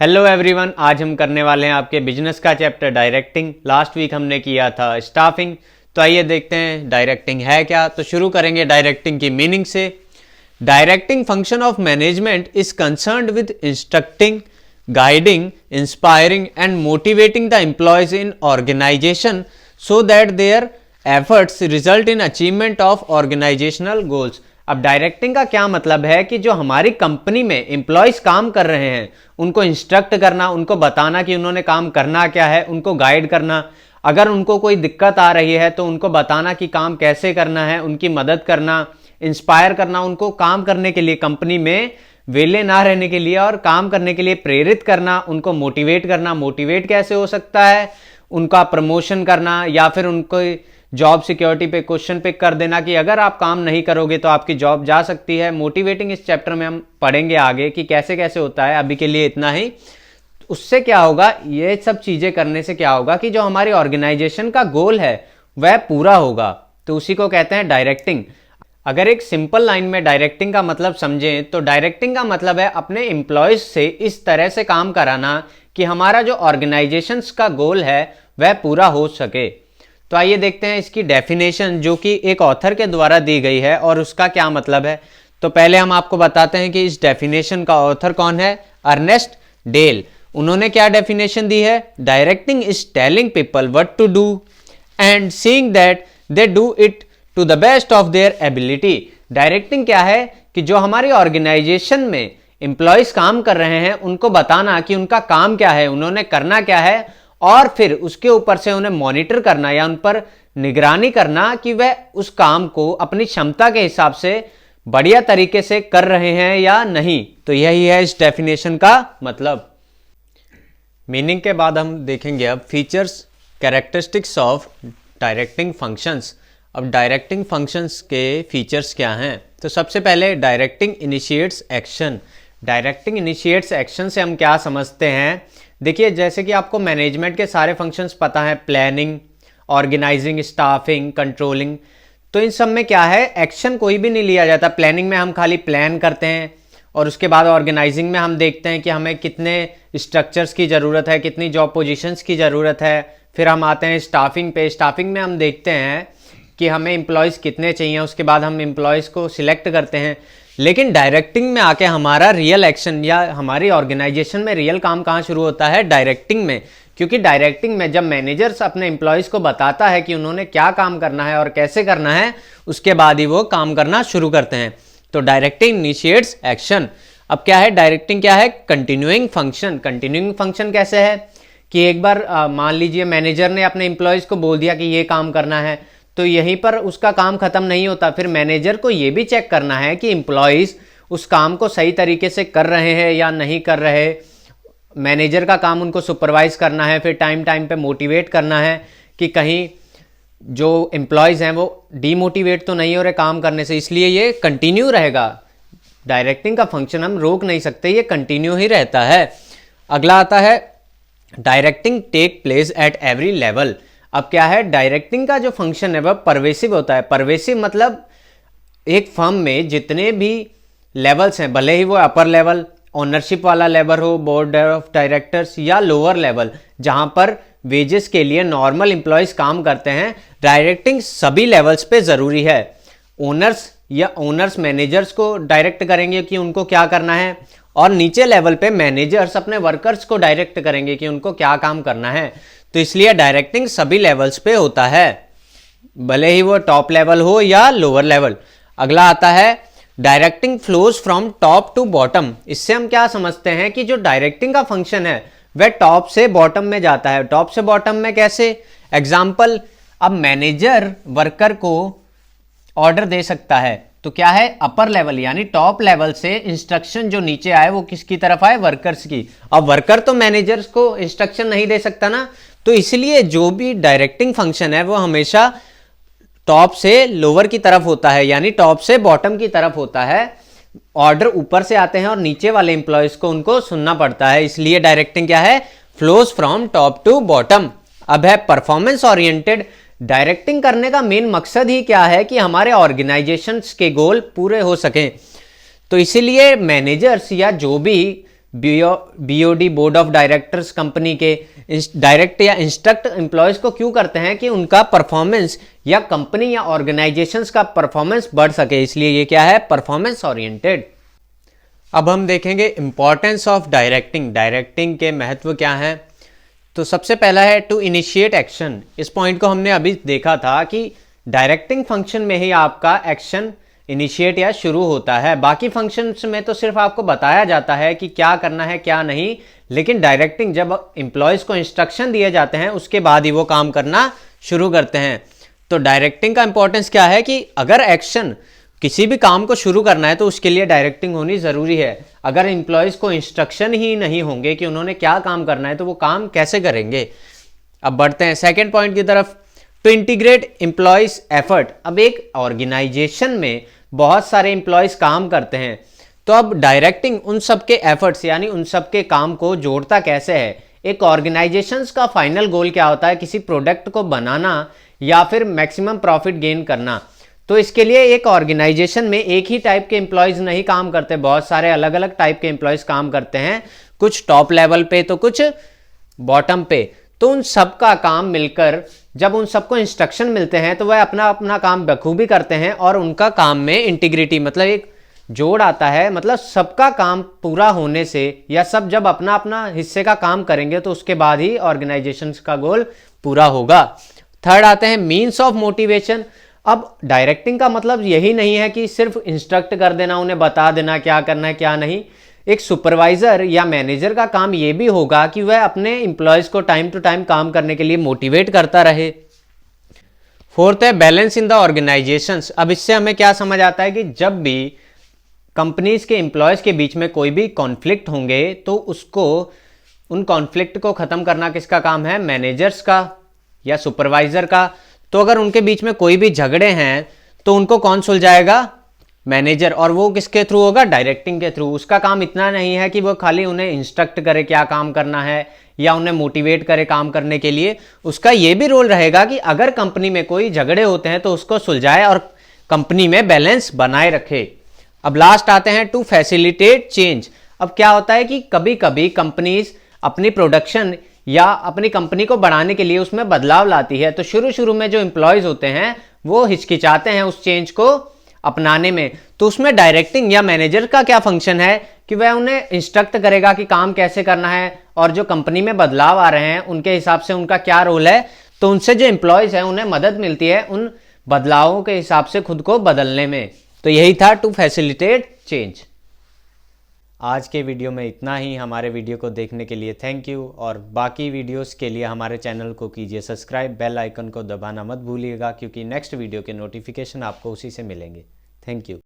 Hello everyone, आज हम करने वाले हैं आपके बिजनेस का चैप्टर डायरेक्टिंग। लास्ट वीक हमने किया था स्टाफिंग। तो आइए देखते हैं डायरेक्टिंग है क्या। तो शुरू करेंगे डायरेक्टिंग की मीनिंग से। Directing function of management is concerned with instructing, guiding, inspiring and motivating the employees in organization so that their efforts result in achievement of organizational goals. अब डायरेक्टिंग का क्या मतलब है कि जो हमारी कंपनी में एम्प्लॉयज काम कर रहे हैं उनको इंस्ट्रक्ट करना, उनको बताना कि उन्होंने काम करना क्या है, उनको गाइड करना। अगर उनको कोई दिक्कत आ रही है तो उनको बताना कि काम कैसे करना है, उनकी मदद करना, इंस्पायर करना, उनको काम करने के लिए, कंपनी में वेले ना रहने के लिए और काम करने के लिए प्रेरित करना, उनको मोटिवेट करना। मोटिवेट कैसे हो सकता है? उनका प्रमोशन करना या फिर उनको जॉब सिक्योरिटी पे क्वेश्चन पिक कर देना कि अगर आप काम नहीं करोगे तो आपकी जॉब जा सकती है। मोटिवेटिंग इस चैप्टर में हम पढ़ेंगे आगे कि कैसे कैसे होता है। अभी के लिए इतना ही। उससे क्या होगा, ये सब चीजें करने से क्या होगा कि जो हमारी ऑर्गेनाइजेशन का गोल है वह पूरा होगा। तो उसी को कहते हैं डायरेक्टिंग। अगर एक सिंपल लाइन में डायरेक्टिंग का मतलब समझें तो डायरेक्टिंग का मतलब है अपने एम्प्लॉयज से इस तरह से काम कराना कि हमारा जो ऑर्गेनाइजेशन का गोल है वह पूरा हो सके। तो आइए देखते हैं इसकी डेफिनेशन जो कि एक ऑथर के द्वारा दी गई है और उसका क्या मतलब है। तो पहले हम आपको बताते हैं कि इस डेफिनेशन का ऑथर कौन है। Ernest Dale. उन्होंने क्या डेफिनेशन दी है? Directing is telling people what to do and seeing that they do it to the best of their ability. Directing क्या है कि जो हमारी ऑर्गेनाइजेशन में एम्प्लॉयज काम कर रहे हैं उनको बताना कि उनका काम क्या है, उन्होंने करना क्या है, और फिर उसके ऊपर से उन्हें मॉनिटर करना या उन पर निगरानी करना कि वह उस काम को अपनी क्षमता के हिसाब से बढ़िया तरीके से कर रहे हैं या नहीं। तो यही है इस डेफिनेशन का मतलब। मीनिंग के बाद हम देखेंगे अब features, characteristics of directing functions. अब डायरेक्टिंग फंक्शंस के फीचर्स क्या हैं? तो सबसे पहले directing initiates action. Directing initiates action से हम क्या समझते हैं? देखिए, जैसे कि आपको मैनेजमेंट के सारे फंक्शंस पता है, प्लानिंग, ऑर्गेनाइजिंग, स्टाफिंग, कंट्रोलिंग। तो इन सब में क्या है, एक्शन कोई भी नहीं लिया जाता। प्लानिंग में हम खाली प्लान करते हैं और उसके बाद ऑर्गेनाइजिंग में हम देखते हैं कि हमें कितने स्ट्रक्चर्स की ज़रूरत है, कितनी जॉब पोजीशंस की ज़रूरत है। फिर हम आते हैं स्टाफिंग पे। स्टाफिंग में हम देखते हैं कि हमें एम्प्लॉयज़ कितने चाहिए, उसके बाद हम एम्प्लॉयज़ को सिलेक्ट करते हैं। लेकिन डायरेक्टिंग में आके हमारा रियल एक्शन या हमारी ऑर्गेनाइजेशन में रियल काम कहाँ शुरू होता है? डायरेक्टिंग में। क्योंकि डायरेक्टिंग में जब मैनेजर्स अपने एम्प्लॉयज़ को बताता है कि उन्होंने क्या काम करना है और कैसे करना है, उसके बाद ही वो काम करना शुरू करते हैं। तो डायरेक्टिंग इनिशिएट्स एक्शन। अब क्या है डायरेक्टिंग? क्या है? Continuing function. कंटिन्यूइंग फंक्शन कैसे है कि एक बार मान लीजिए मैनेजर ने अपने एम्प्लॉयज़ को बोल दिया कि ये काम करना है, तो यहीं पर उसका काम खत्म नहीं होता। फिर मैनेजर को यह भी चेक करना है कि एम्प्लॉयज उस काम को सही तरीके से कर रहे हैं या नहीं कर रहे। मैनेजर का काम उनको सुपरवाइज करना है, फिर टाइम टाइम पे मोटिवेट करना है कि कहीं जो एम्प्लॉयज हैं वो डीमोटिवेट तो नहीं हो रहे काम करने से। इसलिए ये कंटिन्यू रहेगा। डायरेक्टिंग का फंक्शन हम रोक नहीं सकते, ये कंटिन्यू ही रहता है। अगला आता है directing take place at every level. अब क्या है, डायरेक्टिंग का जो फंक्शन है वह परवेसिव होता है। परवेसिव मतलब एक फर्म में जितने भी लेवल्स हैं, भले ही वो अपर लेवल ओनरशिप वाला लेवल हो, बोर्ड ऑफ डायरेक्टर्स, या लोअर लेवल जहां पर वेजेस के लिए नॉर्मल एम्प्लॉयज काम करते हैं, डायरेक्टिंग सभी लेवल्स पे जरूरी है। ओनर्स मैनेजर्स को डायरेक्ट करेंगे कि उनको क्या करना है, और नीचे लेवल पे मैनेजर्स अपने वर्कर्स को डायरेक्ट करेंगे कि उनको क्या काम करना है। तो इसलिए डायरेक्टिंग सभी लेवल्स पे होता है, भले ही वो टॉप लेवल हो या लोअर लेवल। अगला आता है directing flows from top to bottom. इससे हम क्या समझते हैं कि जो डायरेक्टिंग का फंक्शन है वह टॉप से बॉटम में जाता है। टॉप से बॉटम में कैसे? एग्जाम्पल, अब मैनेजर वर्कर को ऑर्डर दे सकता है, तो क्या है, अपर लेवल यानी टॉप लेवल से इंस्ट्रक्शन जो नीचे आए वो किसकी तरफ आए? वर्कर्स की। अब वर्कर तो मैनेजर्स को इंस्ट्रक्शन नहीं दे सकता ना, तो इसलिए जो भी डायरेक्टिंग फंक्शन है वो हमेशा टॉप से लोअर की तरफ होता है, यानी टॉप से बॉटम की तरफ होता है। ऑर्डर ऊपर से आते हैं और नीचे वाले एम्प्लॉयज को उनको सुनना पड़ता है। इसलिए डायरेक्टिंग क्या है? Flows from top to bottom. अब है परफॉर्मेंस ओरिएंटेड। डायरेक्टिंग करने का मेन मकसद ही क्या है कि हमारे ऑर्गेनाइजेशंस के गोल पूरे हो सकें। तो इसीलिए मैनेजर्स या जो भी BOD board of directors company के डायरेक्ट या इंस्ट्रक्ट एम्प्लॉयज को क्यों करते हैं कि उनका परफॉर्मेंस या कंपनी या ऑर्गेनाइजेशंस का परफॉर्मेंस बढ़ सके, इसलिए ये क्या है, परफॉर्मेंस ओरिएंटेड। अब हम देखेंगे इंपॉर्टेंस ऑफ डायरेक्टिंग, डायरेक्टिंग के महत्व क्या हैं। तो सबसे पहला है टू इनिशिएट एक्शन। इस पॉइंट को हमने अभी देखा था कि डायरेक्टिंग फंक्शन में ही आपका एक्शन इनिशिएट या शुरू होता है, बाकी फंक्शंस में तो सिर्फ आपको बताया जाता है कि क्या करना है क्या नहीं, लेकिन डायरेक्टिंग जब एम्प्लॉयज को इंस्ट्रक्शन दिए जाते हैं उसके बाद ही वो काम करना शुरू करते हैं। तो डायरेक्टिंग का इंपॉर्टेंस क्या है कि अगर एक्शन किसी भी काम को शुरू करना है तो उसके लिए डायरेक्टिंग होनी जरूरी है। अगर एम्प्लॉयज को इंस्ट्रक्शन ही नहीं होंगे कि उन्होंने क्या काम करना है तो वो काम कैसे करेंगे। अब बढ़ते हैं सेकेंड पॉइंट की तरफ, टू इंटीग्रेट एम्प्लॉयज एफर्ट। अब एक ऑर्गेनाइजेशन में बहुत सारे एम्प्लॉयज काम करते हैं, तो अब डायरेक्टिंग उन सबके एफर्ट्स यानी उन सबके काम को जोड़ता कैसे है। एक ऑर्गेनाइजेशन का फाइनल गोल क्या होता है, किसी प्रोडक्ट को बनाना या फिर मैक्सिमम प्रॉफिट गेन करना। तो इसके लिए एक ऑर्गेनाइजेशन में एक ही टाइप के एम्प्लॉयज नहीं काम करते, बहुत सारे अलग अलग टाइप के एम्प्लॉयज काम करते हैं, कुछ टॉप लेवल पे तो कुछ बॉटम पे। तो उन सब का काम मिलकर जब उन सबको इंस्ट्रक्शन मिलते हैं तो वह अपना अपना काम बखूबी करते हैं और उनका काम में इंटीग्रिटी मतलब एक जोड़ आता है, मतलब सबका काम पूरा होने से या सब जब अपना अपना हिस्से का काम करेंगे तो उसके बाद ही ऑर्गेनाइजेशन का गोल पूरा होगा। थर्ड आते हैं मीन्स ऑफ मोटिवेशन। अब डायरेक्टिंग का मतलब यही नहीं है कि सिर्फ इंस्ट्रक्ट कर देना, उन्हें बता देना क्या करना है क्या नहीं। एक सुपरवाइजर या मैनेजर का काम यह भी होगा कि वह अपने एम्प्लॉयज को टाइम टू टाइम काम करने के लिए मोटिवेट करता रहे। फोर्थ है बैलेंस इन द ऑर्गेनाइजेशंस। अब इससे हमें क्या समझ आता है कि जब भी कंपनीज के एम्प्लॉयज के बीच में कोई भी कॉन्फ्लिक्ट होंगे तो उसको उन कॉन्फ्लिक्ट को खत्म करना किसका काम है, मैनेजर्स का या सुपरवाइजर का। तो अगर उनके बीच में कोई भी झगड़े हैं तो उनको कौन सुलझाएगा, मैनेजर, और वो किसके थ्रू होगा, डायरेक्टिंग के थ्रू। उसका काम इतना नहीं है कि वो खाली उन्हें इंस्ट्रक्ट करे क्या काम करना है या उन्हें मोटिवेट करे काम करने के लिए, उसका ये भी रोल रहेगा कि अगर कंपनी में कोई झगड़े होते हैं तो उसको सुलझाए और कंपनी में बैलेंस बनाए रखे। अब लास्ट आते हैं टू फैसिलिटेट चेंज। अब क्या होता है कि कभी कभी कंपनीज अपनी प्रोडक्शन या अपनी कंपनी को बढ़ाने के लिए उसमें बदलाव लाती है, तो शुरू शुरू में जो एम्प्लॉयज होते हैं वो हिचकिचाते हैं उस चेंज को अपनाने में। तो उसमें डायरेक्टिंग या मैनेजर का क्या फंक्शन है कि वह उन्हें इंस्ट्रक्ट करेगा कि काम कैसे करना है और जो कंपनी में बदलाव आ रहे हैं उनके हिसाब से उनका क्या रोल है। तो उनसे जो एम्प्लॉयज हैं उन्हें मदद मिलती है उन बदलावों के हिसाब से खुद को बदलने में। तो यही था टू फैसिलिटेट चेंज। आज के वीडियो में इतना ही। हमारे वीडियो को देखने के लिए थैंक यू, और बाकी वीडियोस के लिए हमारे चैनल को कीजिए सब्सक्राइब, बेल आइकन को दबाना मत भूलिएगा क्योंकि नेक्स्ट वीडियो के नोटिफिकेशन आपको उसी से मिलेंगे। Thank you.